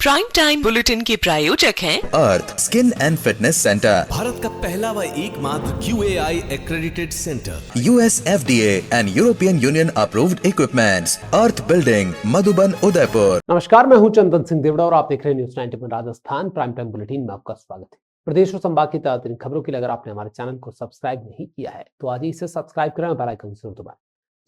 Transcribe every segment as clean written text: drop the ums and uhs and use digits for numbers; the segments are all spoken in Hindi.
प्राइम टाइम बुलेटिन के प्रायोजक हैं Earth Skin and Fitness Centre, Bharat का पहला व एकमात्र QAI accredited centre, US FDA and European Union approved equipments, Earth building, Madhuban, Udaipur. नमस्कार, मैं हूं चंदन सिंह देवड़ा और आप देख रहे हैं news 91 Rajasthan prime time bulletin में आपका स्वागत है। प्रदेश और संभाग की ताजा खबरों के लिए अगर आपने हमारे चैनल को सब्सक्राइब नहीं किया है तो आज ही इसे सब्सक्राइब करें और बेल आइकन जरूर दबाएं।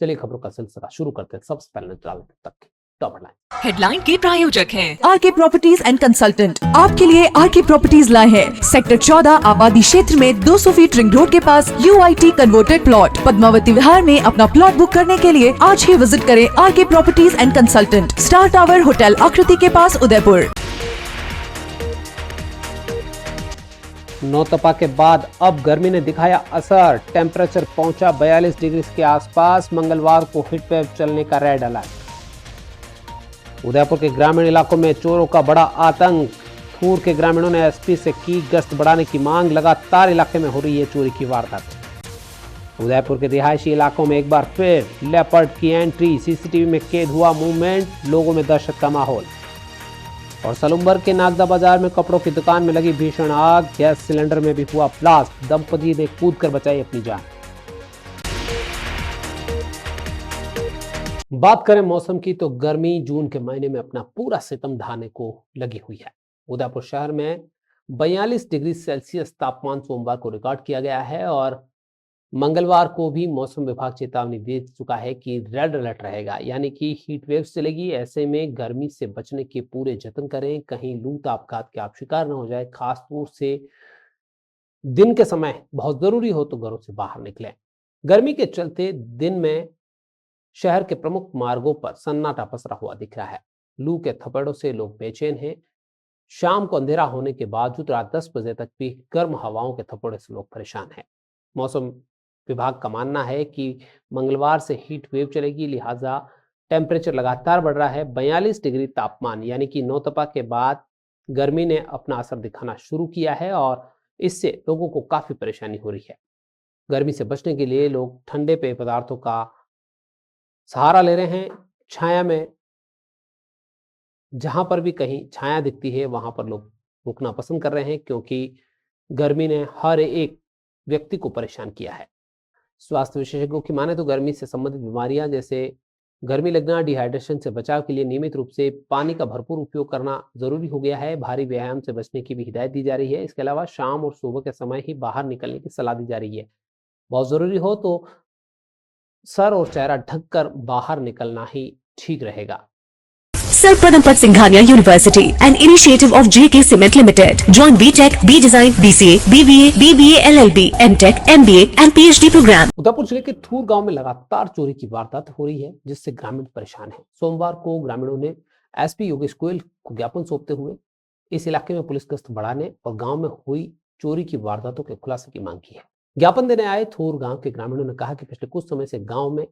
चलिए खबरों का सिलसिला शुरू करते हैं। सबसे पहले तक की टॉप हेडलाइन के प्रायोजक हैं आरके प्रॉपर्टीज एंड कंसल्टेंट आपके लिए आरके प्रॉपर्टीज लाए हैं सेक्टर 14 आबादी क्षेत्र में 200 फीट रिंग रोड के पास UIT converted plot Padmavati Vihar में अपना प्लॉट बुक करने के लिए आज ही विजिट करें RK properties and consultant, star tower hotel Akriti के पास, उदयपुर। नौतपा के बाद अब गर्मी ने दिखाया असर, टेम्परेचर पहुंचा 42 डिग्री के आसपास। मंगलवार को हीट वेव चलने का रेड अलर्ट। उदयपुर के ग्रामीण इलाकों में चोरों का बड़ा आतंक। थूर के ग्रामीणों ने SP से की गश्त बढ़ाने की मांग। लगातार इलाके में हो रही है चोरी की वारदात। उदयपुर के रिहायशी इलाकों में एक बार फिर लेपर्ड की एंट्री। CCTV में कैद हुआ मूवमेंट, लोगों में दहशत का माहौल। और सलुम्बर के नागदा बाजार में कपड़ों की दुकान में लगी भीषण आग। गैस सिलेंडर में भी हुआ ब्लास्ट। दंपति ने कूद कर बचाई अपनी जान। बात करें मौसम की तो गर्मी जून के महीने में अपना पूरा सितम ढाने को लगी हुई है। उदयपुर शहर में 42 डिग्री सेल्सियस तापमान सोमवार को रिकॉर्ड किया गया है और मंगलवार को भी मौसम विभाग चेतावनी दे चुका है कि रेड अलर्ट रहेगा, यानी कि हीट वेव चलेगी। ऐसे में गर्मी से बचने के पूरे जतन करें, कहीं लू तापघात के आप शिकार न हो जाए। खास तौर से दिन के समय बहुत जरूरी हो तो घरों से बाहर निकलें। गर्मी के चलते दिन में शहर के प्रमुख मार्गों पर सन्नाटा पसरा हुआ दिख रहा है। लू के थपेड़ों से लोग बेचैन हैं। शाम को अंधेरा होने के बावजूद रात 10 बजे तक भी गर्म हवाओं के थपेड़ों से लोग परेशान हैं। मौसम विभाग का मानना है कि मंगलवार से हीट वेव चलेगी, लिहाजा टेम्परेचर लगातार बढ़ रहा है। 42 डिग्री तापमान यानी कि नौतपा के बाद गर्मी ने अपना असर दिखाना शुरू किया है और इससे लोगों को काफी परेशानी हो रही है। गर्मी से बचने के लिए लोग ठंडे पेय पदार्थों का सहारा ले रहे हैं। छाया में जहां पर भी कहीं छाया दिखती है वहां पर लोग रुकना पसंद कर रहे हैं, क्योंकि गर्मी ने हर एक व्यक्ति को परेशान किया है। स्वास्थ्य विशेषज्ञों की माने तो गर्मी से संबंधित बीमारियां जैसे गर्मी लगना, डिहाइड्रेशन से बचाव के लिए नियमित रूप से पानी का भरपूर उपयोग करना जरूरी हो गया है। भारी व्यायाम से बचने की भी हिदायत दी जा रही है। इसके अलावा शाम और सुबह के समय ही बाहर निकलने की सलाह दी जा रही है। बहुत जरूरी हो तो सर और चेहरा ढककर बाहर निकलना ही ठीक रहेगा। Sir Pradampat Singhania University, an initiative of JK Cement Limited. Join BTech, B Design, BCA, BBA, BBA, LLB, MTech, MBA and PhD program. Udaipur जिले के थूर गांव में लगातार चोरी की वारदात हो रही है, जिससे ग्रामीण परेशान हैं। सोमवार को ग्रामीणों ने SP योगेश गोयल को ज्ञापन सौंपते हुए इस इलाके में पुलिस गश्त बढ़ाने और गांव में हुई चोरी की वारदातों के खुलासे की मांग की है। ज्ञापन देने आए थूर गांव के ग्रामीणों ने कहा कि पिछले कुछ समय से गांव में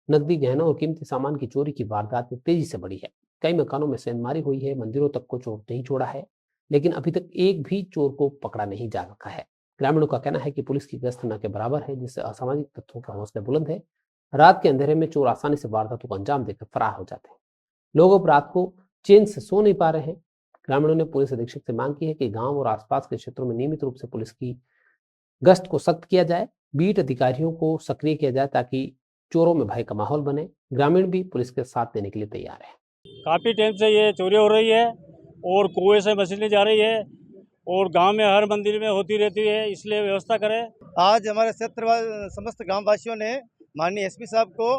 नकदी, गहनों और कीमती सामान की चोरी की वारदात में तेजी से बढ़ी है। कई मकानों में सेंधमारी हुई है। मंदिरों तक को चोर नहीं छोड़ा है, लेकिन अभी तक एक भी चोर को पकड़ा नहीं जा रखा है। ग्रामीणों का कहना है कि पुलिस की गश्त न के बराबर है, जिससे असामाजिक तत्वों के हौसले बुलंद है। रात के अंधेरे में चोर आसानी से वारदातों को अंजाम देकर फरार हो जाते हैं। लोग अब रात को चैन से सो नहीं पा रहे हैं। ग्रामीणों ने पुलिस अधीक्षक से मांग की है कि गाँव और आसपास के क्षेत्रों में नियमित रूप से पुलिस की गश्त को सख्त किया जाए। बीट अधिकारियों को सक्रिय किया जाए ताकि चोरों में भय का माहौल बने। ग्रामीण भी पुलिस के साथ देने के लिए तैयार है। काफ़ी टाइम से ये चोरी हो रही है और कुएं से मछली जा रही है और गांव में हर मंदिर में होती रहती है, इसलिए व्यवस्था करें। आज हमारे क्षेत्र समस्त ग्रामवासियों ने माननीय SP साहब को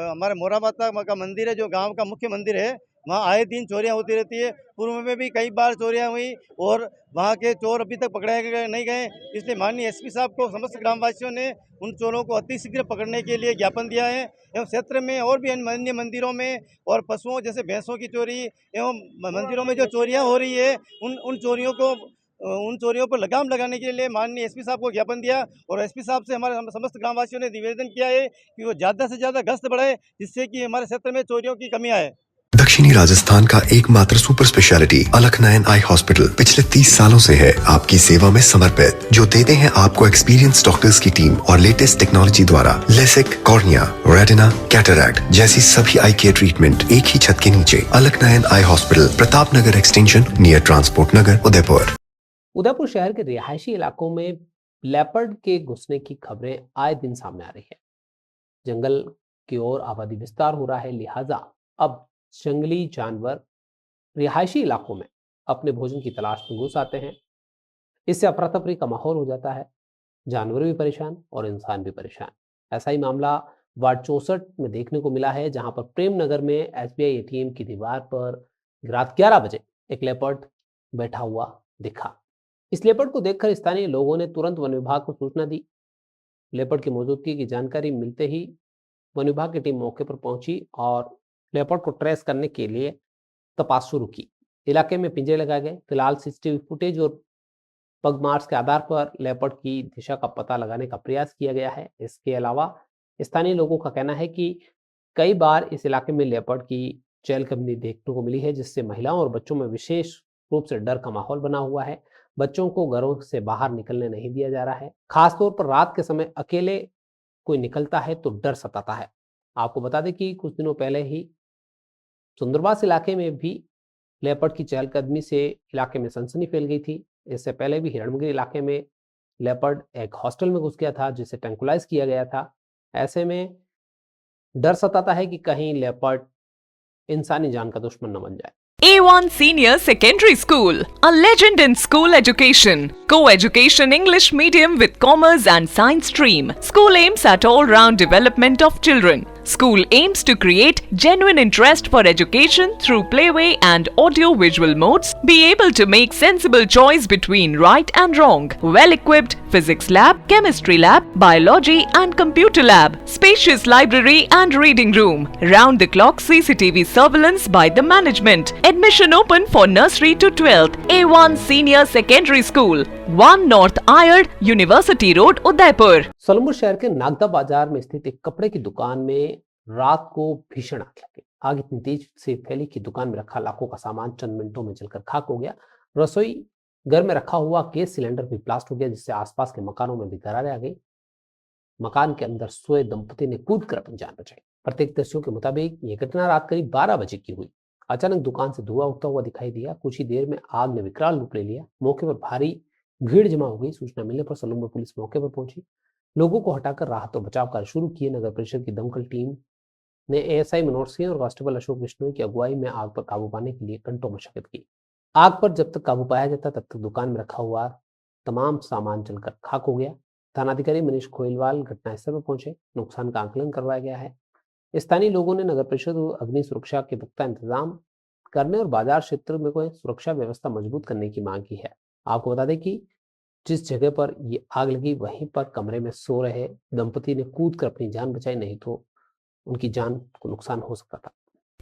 हमारे मोरा माता का मंदिर है, जो गांव का मुख्य मंदिर है, वहाँ आए दिन चोरियां होती रहती है। पूर्व में भी कई बार चोरियां हुई और वहाँ के चोर अभी तक पकड़े नहीं गए। इसलिए माननीय SP साहब को समस्त ग्रामवासियों ने उन चोरों को अतिशीघ्र पकड़ने के लिए ज्ञापन दिया है। एवं क्षेत्र में और भी अन्य मंदिरों में और पशुओं जैसे भैंसों की चोरी एवं मंदिरों में जो चोरियां हो रही है उन चोरियों पर लगाम लगाने के लिए माननीय SP साहब को ज्ञापन दिया और SP साहब से हमारे समस्त ग्रामवासियों ने निवेदन किया है कि वो ज़्यादा से ज़्यादा गश्त बढ़ाए, जिससे कि हमारे क्षेत्र में चोरियों की कमी आए। दक्षिणी राजस्थान का एकमात्र सुपर स्पेशलिटी अलकनयन आई हॉस्पिटल पिछले 30 सालों से है आपकी सेवा में समर्पित, जो देते हैं आपको एक्सपीरियंस डॉक्टर्स की टीम और लेटेस्ट टेक्नोलॉजी द्वारा लेसिक, कॉर्निया, रेटिना, कैटरैक्ट जैसी सभी आई केयर ट्रीटमेंट एक ही छत के नीचे। अलकनयन eye hospital, Pratap Nagar extension, near transport नगर, उदयपुर। उदयपुर शहर के रिहायशी इलाकों में लेपर्ड के घुसने की खबरें आए दिन सामने आ रही है। जंगल की ओर आबादी विस्तार हो रहा है, लिहाजा अब जंगली जानवर रिहायशी इलाकों में अपने भोजन की तलाश में घुस आते हैं। इससे अफरा तफरी का माहौल हो जाता है, जानवर भी परेशान और इंसान भी परेशान। ऐसा ही मामला वार्ड 64 में देखने को मिला है, जहां पर प्रेम नगर में एसबीआई एटीएम की दीवार पर रात 11 बजे एक लेपर्ड बैठा हुआ दिखा। इस लेपर्ड को देखकर स्थानीय लोगों ने तुरंत वन विभाग को सूचना दी। लेपर्ड की मौजूदगी की जानकारी मिलते ही वन विभाग की टीम मौके पर पहुंची और लेपर्ड को ट्रेस करने के लिए तपास शुरू की। इलाके में पिंजरे लगाए गए। फिलहाल सीसीटीवी फुटेज और पग मार्क्स के आधार पर लेपर्ड की दिशा का पता लगाने का प्रयास किया गया है। इसके अलावा स्थानीय लोगों का कहना है कि कई बार इस इलाके में लेपर्ड की चहलकदमी देखने को मिली है, जिससे महिलाओं और बच्चों में विशेष रूप से डर का माहौल बना हुआ है। बच्चों को घरों से बाहर निकलने नहीं दिया जा रहा है। खासतौर पर रात के समय अकेले कोई निकलता है तो डर सताता है। आपको बता दें कि कुछ दिनों पहले ही सुंदरबास इलाके में भी लेपर्ड की चहलकदमी से इलाके में सनसनी फैल गई थी। इससे पहले भी हिरणमगिरी इलाके में लेपर्ड एक हॉस्टल में घुस गया था, जिसे ट्रैंकुलाइज किया गया था। ऐसे में डर सताता है कि कहीं लेपर्ड इंसानी जान का दुश्मन न बन जाए। A1 Senior Secondary School, a legend in school education. Co-education English medium with commerce and science stream. School aims at all-round development of children. School aims to create genuine interest for education through playway and audio-visual modes. Be able to make sensible choice between right and wrong. Well-equipped physics lab, chemistry lab, biology and computer lab. Spacious library and reading room. Round-the-clock CCTV surveillance by the management. Admission open for nursery to 12th. A1 Senior Secondary School, 1 North Ayad, University Road, Udaipur. सोलंपुर शहर के नागदा बाजार में स्थित एक कपड़े की दुकान में रात को भीषण आग लगी। आग इतनी तेज से फैली कि दुकान में रखा लाखों का सामान चंद मिनटों में जलकर खाक हो गया। रसोई घर में रखा हुआ गैस सिलेंडर भी ब्लास्ट हो गया, जिससे आसपास के मकानों में भी दरारें आ गई। मकान के अंदर सोए दंपति ने कूदकर अपनी जान बचाई। प्रत्यक्षदर्शियों के मुताबिक ये घटना रात करीब 12 बजे की हुई। अचानक दुकान से धुआं उठता हुआ दिखाई दिया। कुछ ही देर में आग ने विकराल रूप ले लिया। मौके पर भारी भीड़ जमा हो गई। सूचना मिलने पर सोलंपुर पुलिस मौके पर पहुंची, लोगों को हटाकर राहत और बचाव कार्य शुरू किए। नगर परिषद की दमकल टीम ने एएसआई मनोज सिंह और कांस्टेबल अशोक बिश्नोई की अगुवाई में आग पर काबू पाने के लिए घंटों मशक्कत की। आग पर जब तक काबू पाया जाता तब तक दुकान में रखा हुआ तमाम सामान जलकर खाक हो गया। थानाधिकारी मनीष खोइलवाल घटनास्थल पर पहुंचे। नुकसान का आकलन करवाया गया है। स्थानीय लोगों ने नगर परिषद और अग्नि सुरक्षा के पुख्ता इंतजाम करने और बाजार क्षेत्र में कोई सुरक्षा व्यवस्था मजबूत करने की मांग की है। आपको बता दें कि जिस जगह पर ये आग लगी वहीं पर कमरे में सो रहे दंपति ने कूदकर अपनी जान बचाई, नहीं तो उनकी जान को नुकसान हो सकता था।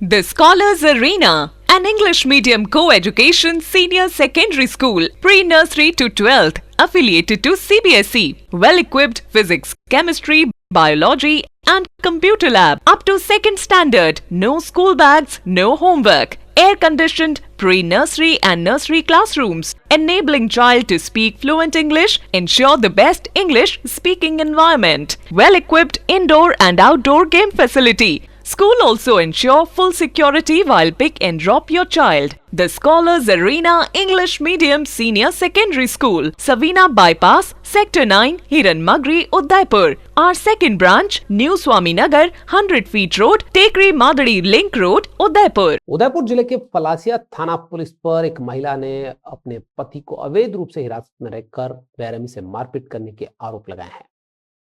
The Scholars Arena, an English medium co-education senior secondary school, pre-nursery to 12th, affiliated to CBSE, well-equipped physics, chemistry, biology and computer lab, up to 2nd standard, no school bags, no homework, air-conditioned pre-nursery and nursery classrooms, enabling child to speak fluent English, ensure the best English speaking environment, well-equipped indoor and outdoor game facility. School also ensure full security while pick and drop your child. The Scholars Arena English Medium Senior Secondary School, Savina Bypass, Sector 9, Hiranmagri, Udaipur. Our second branch, New Swami Nagar, 100 feet road, Tekri Madadi Link Road, Udaipur. Udaipur जिले के पलासिया थाना पुलिस पर एक महिला ने अपने पति को अवैध रूप से हिरासत में रखकर बेरहमी से मारपीट करने के आरोप लगाए हैं।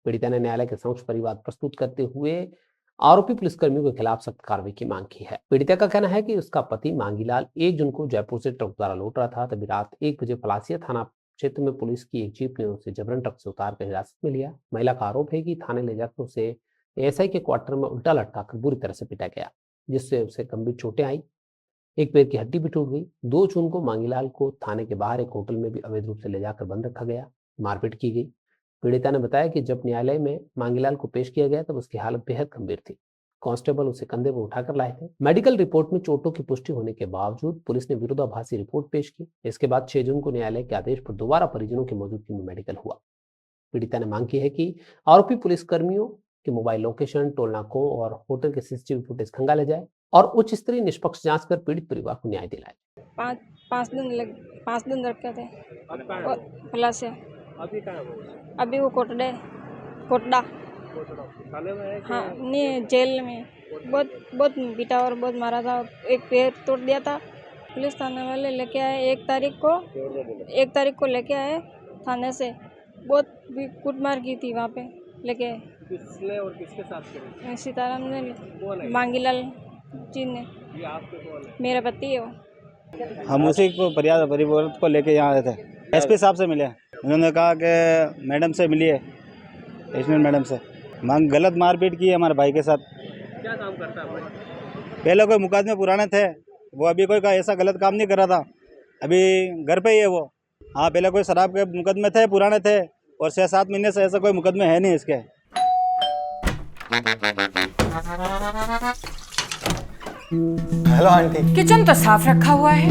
पीड़िता ने न्यायालय के समक्ष परिवाद प्रस्तुत करते हुए आरोपी पुलिसकर्मियों के खिलाफ सख्त कार्रवाई की मांग की है। पीड़िता का कहना है कि उसका पति मांगीलाल 1 जून को जयपुर से ट्रक द्वारा लौट रहा था। तभी रात 1 बजे पलासिया थाना क्षेत्र में पुलिस की एक जीप ने उसे जबरन ट्रक से उतार कर हिरासत में लिया। महिला का आरोप है कि थाने ले जाकर उसे एएसआई के क्वार्टर में उल्टा लटकाकर बुरी तरह से पीटा गया, जिससे उसे गंभीर चोटें आई। एक पैर की हड्डी भी टूट गई। 2 जून को मांगीलाल को थाने के बाहर एक होटल में भी अवैध रूप से ले जाकर बंद रखा गया, मारपीट की गई। पीड़िता ने बताया कि जब न्यायालय में मांगीलाल को पेश किया गया तब उसकी हालत बेहद गंभीर थी। कांस्टेबल उसे कंधे पर उठाकर लाए थे। मेडिकल रिपोर्ट में चोटों की पुष्टि होने के बावजूद पुलिस ने विरोधाभासी रिपोर्ट पेश की। इसके बाद 6 जून को न्यायालय के आदेश पर दोबारा परिजनों की मौजूदगी में मेडिकल हुआ। पीड़िता ने मांग की है कि आरोपी पुलिस कर्मियों के मोबाइल लोकेशन, टोल नाकों और होटल के सीसीटीवी फुटेज खंगाले जाए और उच्च स्तरीय निष्पक्ष जांच कर पीड़ित परिवार को न्याय दिलाए। 5 दिन रखे थे प्लस से। अभी वो कोटड़ा हाँ नहीं जेल में बहुत पीटा और बहुत मारा था। एक पैर तोड़ दिया था। पुलिस थाने वाले लेके आए 1 तारीख को लेके आए थाने से। बहुत भी कुटमार की थी वहाँ पे लेके आए। किसने और किसके साथ करी? सीताराम ने, मांगीलाल जी ने। ये आपके कौन है? मेरा पति है वो। हम उसी को परिवार को लेके यहाँ आए थे। एसपी साहब से मिले। उन्होंने कहा कि मैडम से मिलिए, एडिशनल मैडम से। गलत मारपीट की है हमारे भाई के साथ। क्या काम करता है? पहले कोई मुकदमे पुराने थे, वो अभी कोई का ऐसा गलत काम नहीं कर रहा था। अभी घर पे ही है वो। हाँ, पहले कोई शराब के मुकदमे थे, पुराने थे, और 6-7 महीने से ऐसा कोई मुकदमे है नहीं इसके। Hello aunty. किचन तो साफ रखा हुआ है।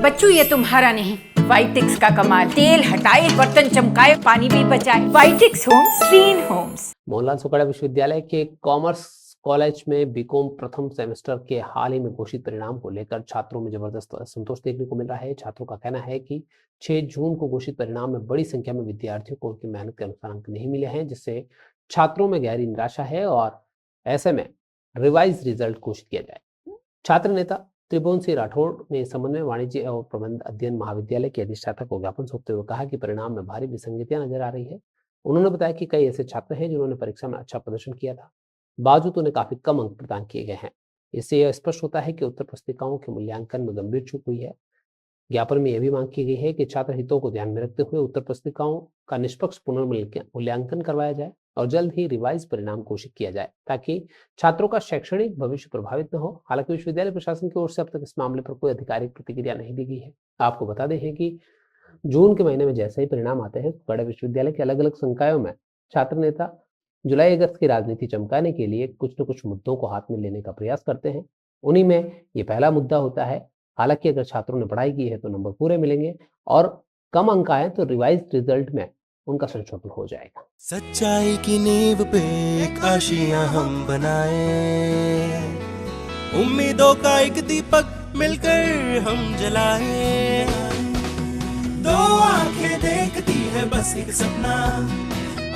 बच्चू ये तुम्हारा नहीं, वाइटिक्स का कमाल। तेल हटाए, बर्तन चमकाए, पानी भी बचाए। वाइटिक्स homes, clean homes. Mohanlal Sukhadia विश्वविद्यालय के कॉमर्स कॉलेज में बीकॉम प्रथम सेमेस्टर के हाल ही में घोषित परिणाम को लेकर छात्रों में जबरदस्त असंतोष देखने को मिल रहा है। छात्रों का कहना है कि 6 जून को घोषित परिणाम में बड़ी संख्या में विद्यार्थियों को उनकी मेहनत के अनुसार अंक नहीं मिले हैं, जिससे छात्रों में गहरी निराशा है और ऐसे में रिवाइज रिजल्ट घोषित किया जाए। छात्र नेता त्रिभुवन सिंह राठौड़ ने इस संबंध में वाणिज्य और प्रबंध अध्ययन महाविद्यालय के अधिष्ठाता को ज्ञापन सौंपते हुए कहा कि परिणाम में भारी विसंगतियां नजर आ रही है। उन्होंने बताया कि कई ऐसे छात्र हैं जिन्होंने परीक्षा में अच्छा प्रदर्शन किया था, बावजूद उन्हें काफी कम अंक प्रदान किए गए हैं। इससे यह स्पष्ट होता है कि उत्तर पुस्तिकाओं के मूल्यांकन में गंभीर चूक हुई है। ज्ञापन में यह भी मांग की गई है कि छात्र हितों को ध्यान में रखते हुए उत्तर पुस्तिकाओं का निष्पक्ष पुनर्मूल्यांकन करवाया जाए और जल्द ही रिवाइज परिणाम घोषित किया जाए, ताकि छात्रों का शैक्षणिक भविष्य प्रभावित न हो। हालांकि विश्वविद्यालय प्रशासन की ओर से अब तक इस मामले पर कोई आधिकारिक प्रतिक्रिया नहीं दी गई है। आपको बता दें कि जून के महीने में जैसे ही परिणाम आते हैं, सुखाड़ा विश्वविद्यालय के अलग अलग संकायों में छात्र नेता जुलाई अगस्त की राजनीति चमकाने के लिए कुछ न कुछ मुद्दों को हाथ में लेने का प्रयास करते हैं। उन्हीं में ये पहला मुद्दा होता है। हालांकि अगर छात्रों ने पढ़ाई की है तो नंबर पूरे मिलेंगे और कम अंक आए तो रिवाइज रिजल्ट में उनका संशोधन हो जाएगा। सच्चाई की नींव पे एक आशियां हम बनाए, उम्मीदों का एक दीपक मिलकर हम जलाए। 2 आंखें देखती है बस एक सपना,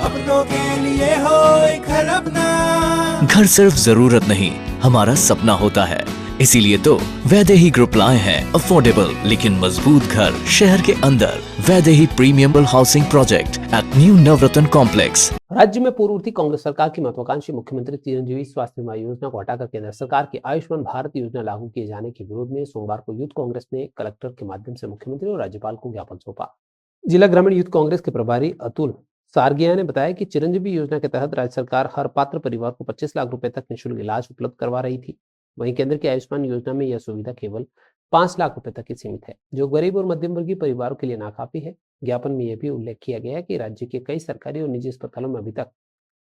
अपनों के लिए हो एक घर अपना। घर सिर्फ जरूरत नहीं, हमारा सपना होता है। इसीलिए तो वैदेही ग्रुप लाए हैं अफोर्डेबल लेकिन मजबूत घर शहर के अंदर। Vaidehi premium housing project at new Navratna complex. राज्य में पूर्ववर्ती कांग्रेस सरकार की महत्वाकांक्षी मुख्यमंत्री चिरंजीवी स्वास्थ्य बीमा योजना को हटाकर केंद्र सरकार की आयुष्मान भारत योजना लागू किए जाने के विरोध में सोमवार को यूथ कांग्रेस ने कलेक्टर के माध्यम से मुख्यमंत्री और राज्यपाल को ज्ञापन सौंपा। जिला ग्रामीण यूथ कांग्रेस के प्रभारी अतुल सारगिया ने बताया कि चिरंजीवी योजना के तहत राज्य सरकार हर पात्र परिवार को 25 लाख रुपए तक निःशुल्क इलाज उपलब्ध करवा रही थी। वहीं केंद्र की आयुष्मान योजना में यह सुविधा केवल 5 लाख रुपए तक ही सीमित है, जो गरीब और मध्यम वर्गीय परिवारों के लिए नाकाफी है। ज्ञापन में यह भी उल्लेख किया गया है कि राज्य के कई सरकारी और निजी अस्पतालों में अभी तक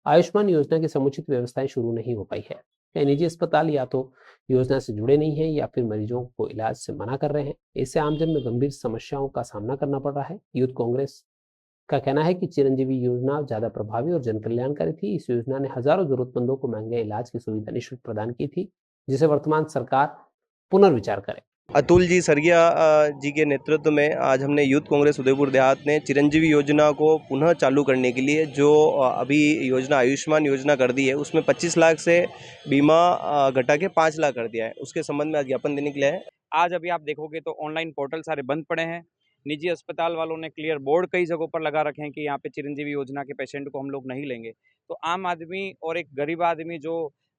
आयुष्मान योजना की समुचित व्यवस्थाएं शुरू नहीं हो पाई है। कई निजी अस्पताल या तो योजना से जुड़े नहीं हैं या फिर मरीजों को इलाज से मना कर रहे हैं। इससे आमजन में गंभीर समस्याओं का सामना करना पड़ रहा है। यूथ कांग्रेस का कहना है कि चिरंजीवी योजना ज्यादा प्रभावी और जन कल्याणकारी थी। इस योजना ने हजारों जरूरतमंदों को महंगे इलाज की सुविधा निःशुल्क प्रदान की थी, जिसे वर्तमान सरकार पुनर्विचार करे। अतुल जी सरगिया जी के नेतृत्व में आज हमने यूथ कांग्रेस उदयपुर देहात ने चिरंजीवी योजना को पुनः चालू करने के लिए जो अभी योजना आयुष्मान योजना कर दी है, उसमें 25 लाख से बीमा घटा के 5 लाख कर दिया है, उसके संबंध में आज ज्ञापन देने के लिए है। आज अभी आप देखोगे तो ऑनलाइन पोर्टल सारे बंद पड़े हैं। निजी अस्पताल वालों ने क्लियर बोर्ड कई जगहों पर लगा रखे हैं कि यहाँ पे चिरंजीवी योजना के पेशेंट को हम लोग नहीं लेंगे। तो आम आदमी और एक गरीब आदमी जो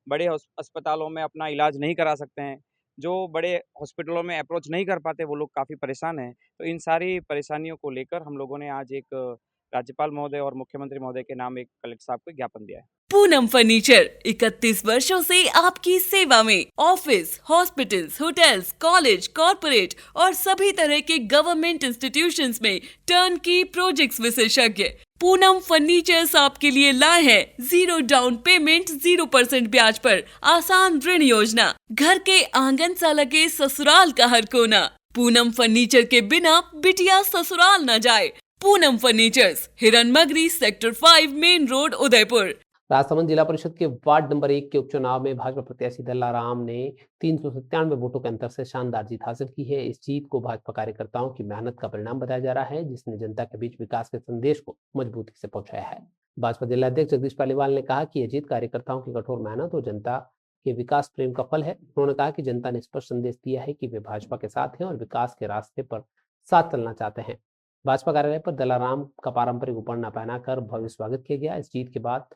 बड़े अस्पतालों में अपना इलाज नहीं करा सकते हैं, जो बड़े हॉस्पिटलों में अप्रोच नहीं कर पाते, वो लोग काफ़ी परेशान हैं। तो इन सारी परेशानियों को लेकर हम लोगों ने आज एक राज्यपाल महोदय और मुख्यमंत्री महोदय के नाम एक कलेक्टर साहब को ज्ञापन दिया है। पूनम फर्नीचर 31 वर्षों से आपकी सेवा में। Office, hospitals, hotels, college, corporate और सभी तरह के गवर्नमेंट इंस्टीट्यूशंस में टर्नकी प्रोजेक्ट्स विशेषज्ञ। पूनम फर्नीचर्स आपके लिए लाए हैं 0 डाउन पेमेंट 0% ब्याज पर आसान ऋण योजना। घर के आंगन सा लगे ससुराल का हर कोना। पूनम फर्नीचर के बिना बिटिया ससुराल न जाए। Poonam furnitures, Hiranmagri, sector 5, main road, Udaipur. Rajsamand जिला परिषद के वार्ड नंबर 1 के उपचुनाव में भाजपा प्रत्याशी दल्लाराम ने 397 वोटों के अंतर से शानदार जीत हासिल की है। इस जीत को भाजपा कार्यकर्ताओं की मेहनत का परिणाम बताया जा रहा है, जिसने जनता के बीच विकास के संदेश को मजबूती से पहुंचाया है। भाजपा जिलाध्यक्ष जगदीश पालीवाल ने कहा कि यह जीत कार्यकर्ताओं की कठोर मेहनत और जनता के विकास प्रेम का फल है। उन्होंने कहा कि जनता ने स्पष्ट संदेश दिया है कि वे भाजपा के साथ हैं और विकास के रास्ते पर साथ चलना चाहते हैं। भाजपा कार्यालय पर दल्लाराम का पारंपरिक उपरना पहनाकर भव्य स्वागत किया गया। इस जीत के बाद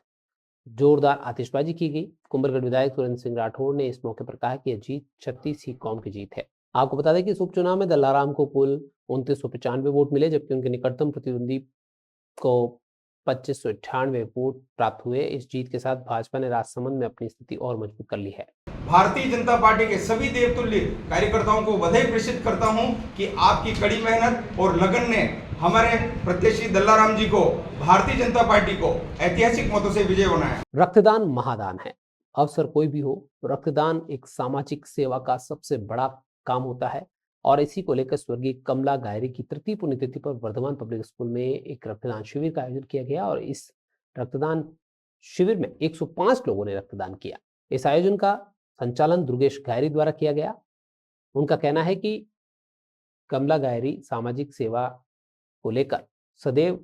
जोरदार आतिशबाजी की गई। कुंभलगढ़ विधायक सुरेंद्र सिंह राठौड़ ने इस मौके पर कहा कि यह जीत 36 ही कौम की जीत है। आपको बता दें कि इस उपचुनाव में दल्लाराम को कुल 2995 वोट मिले, जबकि उनके निकटतम प्रतिद्वंदी को 2598 वोट प्राप्त हुए। इस जीत के साथ भाजपा ने राजसमंद में अपनी स्थिति और मजबूत कर ली है। भारतीय जनता पार्टी के सभी देवतुल्य कार्यकर्ताओं को बधाई प्रेषित करता हूं कि आपकी कड़ी मेहनत और लगन ने हमारे प्रत्याशी दल्लाराम जी को, भारतीय जनता पार्टी को ऐतिहासिक मतों से विजय बनाया। रक्तदान महादान है। अवसर कोई भी हो, रक्तदान एक सामाजिक सेवा का सबसे बड़ा काम होता है और इसी को लेकर स्वर्गीय कमला गायरी की तृतीय पुण्यतिथि पर वर्धमान पब्लिक स्कूल में एक रक्तदान शिविर का आयोजन किया गया और इस रक्तदान शिविर में 105 लोगों ने रक्तदान किया। इस आयोजन का संचालन दुर्गेश गायरी द्वारा किया गया। उनका कहना है कि कमला गायरी सामाजिक सेवा को लेकर सदैव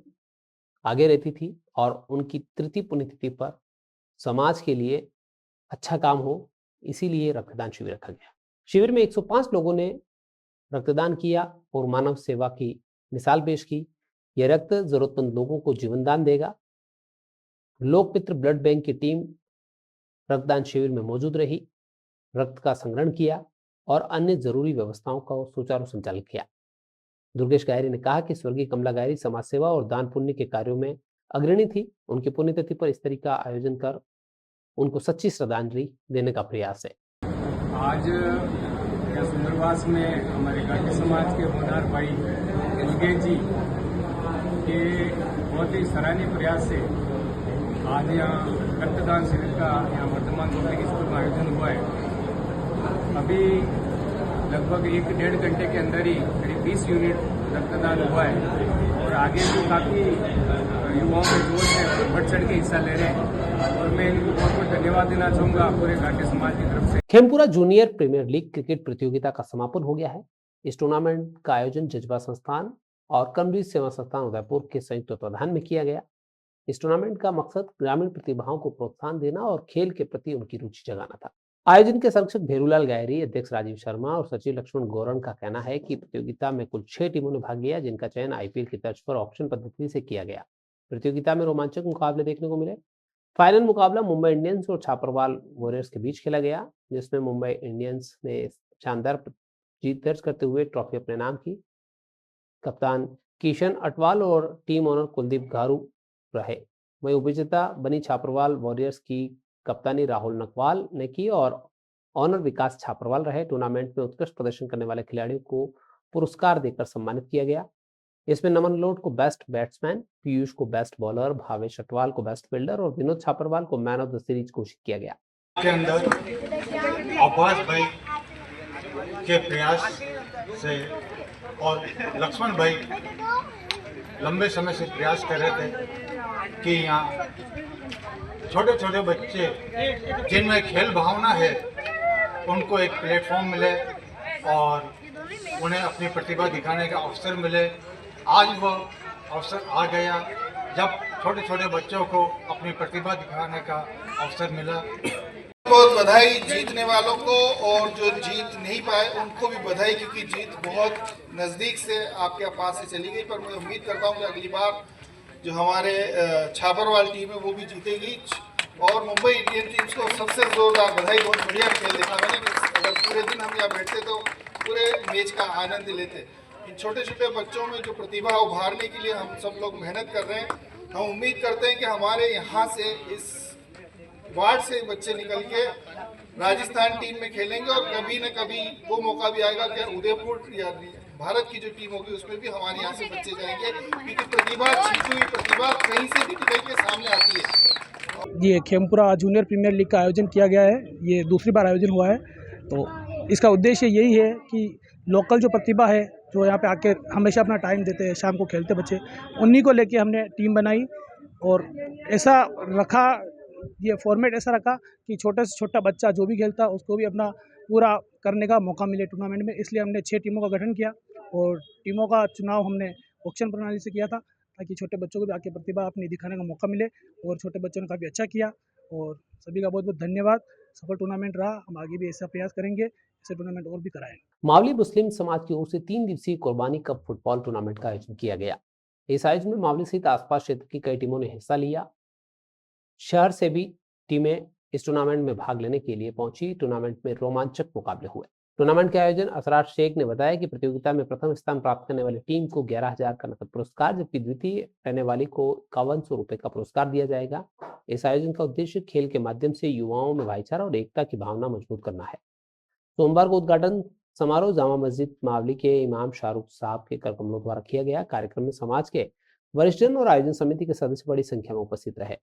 आगे रहती थी और उनकी तृतीय पुण्यतिथि पर समाज के लिए अच्छा काम हो, इसीलिए रक्तदान शिविर रखा गया। शिविर में 105 लोगों ने रक्तदान किया और मानव सेवा की मिसाल पेश की। यह रक्त जरूरतमंद लोगों को जीवनदान देगा। लोकमित्र ब्लड बैंक की टीम रक्तदान शिविर में मौजूद रही, रक्त का संग्रहण किया और अन्य जरूरी व्यवस्थाओं का सुचारू संचालन किया। दुर्गेश गायरी ने कहा कि स्वर्गीय कमला गायरी समाज सेवा और दान पुण्य के कार्यों में अग्रणी थी। उनकी पुण्यतिथि पर इस तरह का आयोजन कर उनको सच्ची श्रद्धांजलि देने का प्रयास है। आज सुंदरवास में हमारे घाटी समाज के होनहार भाई दुर्गेश जी के बहुत ही सराहनीय प्रयास से आज यहाँ रक्तदान शिविर का यहाँ वर्तमान पब्लिक स्कूल में आयोजन हुआ है। अभी लगभग 1-1.5 घंटे के अंदर ही करीब 20 यूनिट रक्तदान हुआ है और आगे भी काफ़ी युवाओं में जोश है, बढ़ चढ़ के हिस्सा ले रहे हैं और मैं इनको बहुत बहुत धन्यवाद देना चाहूँगा पूरे घाटी समाज की तरफ से। खेमपुरा जूनियर प्रीमियर लीग क्रिकेट प्रतियोगिता का समापन हो गया है। इस टूर्नामेंट का आयोजन जज्बा संस्थान और कर्मवीर सेवा संस्थान उदयपुर के संयुक्त तत्वाधान में किया गया। इस टूर्नामेंट का मकसद ग्रामीण प्रतिभाओं को प्रोत्साहन देना और खेल के प्रति उनकी रुचि जगाना था। आयोजन के संरक्षक भेरूलाल गायरी, अध्यक्ष राजीव शर्मा और सचिव लक्ष्मण गौरन का कहना है कि प्रतियोगिता में कुल 6 टीमों ने भाग लिया, जिनका चयन आईपीएल की तर्ज पर ऑक्शन पद्धति से किया गया। प्रतियोगिता में रोमांचक मुकाबले देखने को मिले। फाइनल मुकाबला मुंबई इंडियंस और छापरवाल वॉरियर्स के बीच खेला गया, जिसमें मुंबई इंडियंस ने शानदार जीत दर्ज करते हुए ट्रॉफी अपने नाम की। कप्तान किशन अटवाल और टीम ओनर कुलदीप गारू रहे। वहीं उपविजेता बनी छापरवाल वॉरियर्स की कप्तानी राहुल नकवाल ने की और ऑनर विकास छापरवाल रहे। टूर्नामेंट में उत्कृष्ट प्रदर्शन करने वाले खिलाड़ियों को पुरस्कार देकर सम्मानित किया गया। इसमें नमन लोट को बेस्ट बैट्समैन, पीयूष को बेस्ट बॉलर, भावेश अटवाल को बेस्ट फील्डर और विनोद छापरवाल को मैन ऑफ द सीरीज घोषित किया गया। के अंदर अब्बास भाई के प्रयास से और लक्ष्मण भाई लंबे समय से प्रयास कर रहे थे कि यहाँ छोटे छोटे बच्चे जिनमें खेल भावना है उनको एक प्लेटफॉर्म मिले और उन्हें अपनी प्रतिभा दिखाने का अवसर मिले। आज वो अवसर आ गया जब छोटे छोटे बच्चों को अपनी प्रतिभा दिखाने का अवसर मिला। बहुत बधाई जीतने वालों को और जो जीत नहीं पाए उनको भी बधाई, क्योंकि जीत बहुत नज़दीक से आपके पास से चली गई। पर मैं उम्मीद करता हूँ कि अगली बार जो हमारे छापरवाल टीम है वो भी जीतेगी और मुंबई इंडियन टीम्स को सबसे जोरदार बधाई। बहुत बढ़िया खेल देखा मैंने। अगर पूरे दिन हम यहाँ बैठते तो पूरे मैच का आनंद लेते। इन छोटे छोटे बच्चों में जो प्रतिभा उभारने के लिए हम सब लोग मेहनत कर रहे हैं। हम उम्मीद करते हैं कि हमारे यहाँ से इस वार्ड से बच्चे निकल के राजस्थान टीम में खेलेंगे और कभी न कभी वो मौका भी आएगा कि उदयपुर या भारत की जो टीम होगी उसमें भी हमारे यहाँ से बच्चे जाएंगे, क्योंकि प्रतिभा, छिपी हुई प्रतिभा कहीं से भी निकल के सामने आती है। ये खेमपुरा जूनियर प्रीमियर लीग का आयोजन किया गया है, ये दूसरी बार आयोजन हुआ है। तो इसका उद्देश्य यही है कि लोकल जो प्रतिभा है, जो यहाँ पे आके हमेशा अपना टाइम देते हैं, शाम को खेलते बच्चे, उन्हीं को लेके हमने टीम बनाई और ऐसा रखा, ये फॉर्मेट ऐसा रखा कि छोटे से छोटा बच्चा जो भी खेलता उसको भी अपना पूरा करने का मौका मिले टूर्नामेंट में। इसलिए हमने 6 टीमों का गठन किया और टीमों का चुनाव हमने ऑक्शन प्रणाली से किया था, ताकि छोटे बच्चों को भी आके प्रतिभा अपनी दिखाने का मौका मिले। और छोटे बच्चों ने काफ़ी अच्छा किया और सभी का बहुत बहुत धन्यवाद। सफल टूर्नामेंट रहा, हम आगे भी ऐसा प्रयास करेंगे, ऐसे टूर्नामेंट और भी कराएंगे। मावली मुस्लिम समाज की ओर से 3 दिवसीय कुर्बानी कप फुटबॉल टूर्नामेंट का आयोजन किया गया। इस आयोजन में मावली सहित आसपास क्षेत्र की कई टीमों ने हिस्सा लिया। शहर से भी टीमें इस टूर्नामेंट में भाग लेने के लिए पहुंची। टूर्नामेंट में रोमांचक मुकाबले हुए। टूर्नामेंट के आयोजन असरार शेख ने बताया कि प्रतियोगिता में प्रथम स्थान प्राप्त करने वाली टीम को 11,000 का नकद पुरस्कार, जबकि द्वितीय रहने वाली को 5100 रुपए का पुरस्कार दिया जाएगा। इस आयोजन का उद्देश्य खेल के माध्यम से युवाओं में भाईचारा और एकता की भावना मजबूत करना है। सोमवार को उद्घाटन समारोह जामा मस्जिद मावली के इमाम शाहरुख साहब के कर कमलों द्वारा किया गया। कार्यक्रम में समाज के वरिष्ठजन और आयोजन समिति के सदस्य बड़ी संख्या में उपस्थित रहे।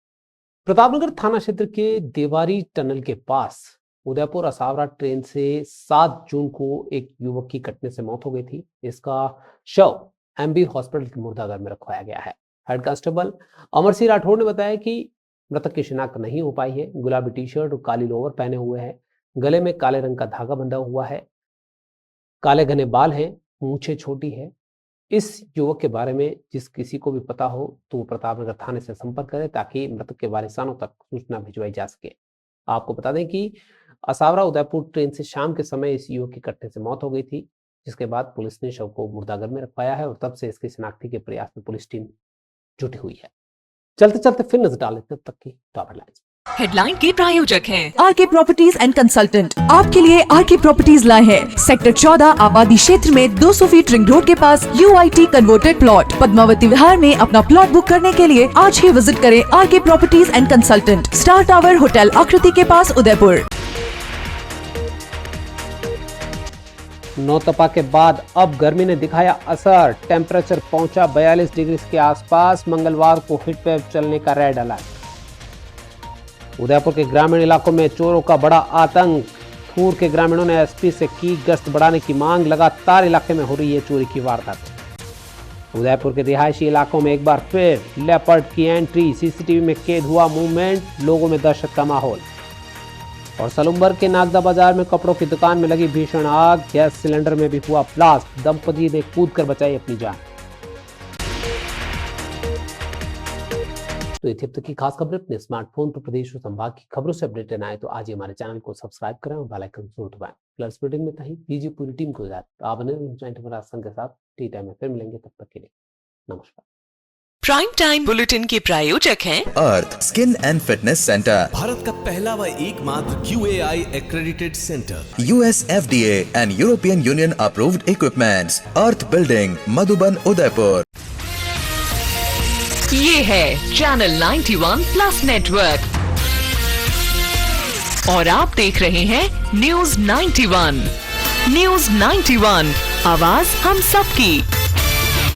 प्रतापनगर थाना क्षेत्र के देवारी टनल के पास उदयपुर असावरा ट्रेन से 7 जून को एक युवक की कटने से मौत हो गई थी। इसका शव एमबी हॉस्पिटल के मुर्दाघर में रखवाया गया है। हेड कांस्टेबल अमर सिंह राठौड़ ने बताया कि मृतक की शिनाख्त नहीं हो पाई है। गुलाबी टी-शर्ट और काली लोअर पहने हुए हैं, गले में काले रंग का धागा बंधा हुआ है, काले घने बाल हैं, मूंछें छोटी है। इस युवक के बारे में जिस किसी को भी पता हो तो वो प्रतापनगर थाने से संपर्क करें, ताकि मृतक के वारिसानों तक सूचना भिजवाई जा सके। आपको बता दें कि असावरा उदयपुर ट्रेन से शाम के समय इस युवक की कटने से मौत हो गई थी, जिसके बाद पुलिस ने शव को मुर्दाघर में रखवाया है और तब से इसकी शिनाख्ती के प्रयास में पुलिस टीम जुटी हुई है। चलते चलते फिर नजर डाल लेते हैं तक की टॉप हेडलाइंस। हेडलाइन के प्रायोजक हैं आरके प्रॉपर्टीज एंड कंसल्टेंट। आपके लिए आरके प्रॉपर्टीज लाए हैं सेक्टर 14 आबादी क्षेत्र में 200 फीट रिंग रोड के पास UIT converted plot. Padmavati Vihar में अपना प्लॉट बुक करने के लिए आज ही विजिट करें RK properties and consultant, star tower hotel Akriti के पास, उदयपुर। नौतपा के बाद अब गर्मी ने दिखाया असर। टेम्परेचर पहुंचा 42 डिग्री के आसपास। मंगलवार को हीट वेव चलने का रेड अलर्ट। उदयपुर के ग्रामीण इलाकों में चोरों का बड़ा आतंक। थूर के ग्रामीणों ने एसपी से की गश्त बढ़ाने की मांग। लगातार इलाके में हो रही है चोरी की वारदात। उदयपुर के रिहायशी इलाकों में एक बार फिर लेपर्ड की एंट्री। सीसीटीवी में कैद हुआ मूवमेंट। लोगों में दहशत का माहौल। और सलुम्बर के नागदा बाजार में कपड़ों की दुकान में लगी भीषण आग। गैस सिलेंडर में भी हुआ ब्लास्ट। दंपति ने कूद कर बचाई अपनी जान। तो ये थी अब तक की खास खबरें। अपने स्मार्टफोन पर प्रदेश और संभाग की खबरों से अपडेट लेना है तो आज ही हमारे चैनल को सब्सक्राइब करें और बेल आइकन जरूर दबाएं। प्लस बुलेटिन में था दीजिए पूरी टीम को इजाजत। आप बने के साथ टी टाइम में फिर मिलेंगे, तब तक के लिए नमस्कार। प्राइम टाइम बुलेटिन के प्रायोजक हैं Earth Skin and Fitness Centre, Bharat का पहला व एकमात्र QAI accredited center, US FDA and European Union approved equipments, earth building, Madhuban, Udaipur. ये है चैनल 91 प्लस नेटवर्क और आप देख रहे हैं न्यूज़ 91। न्यूज़ 91, आवाज हम सबकी।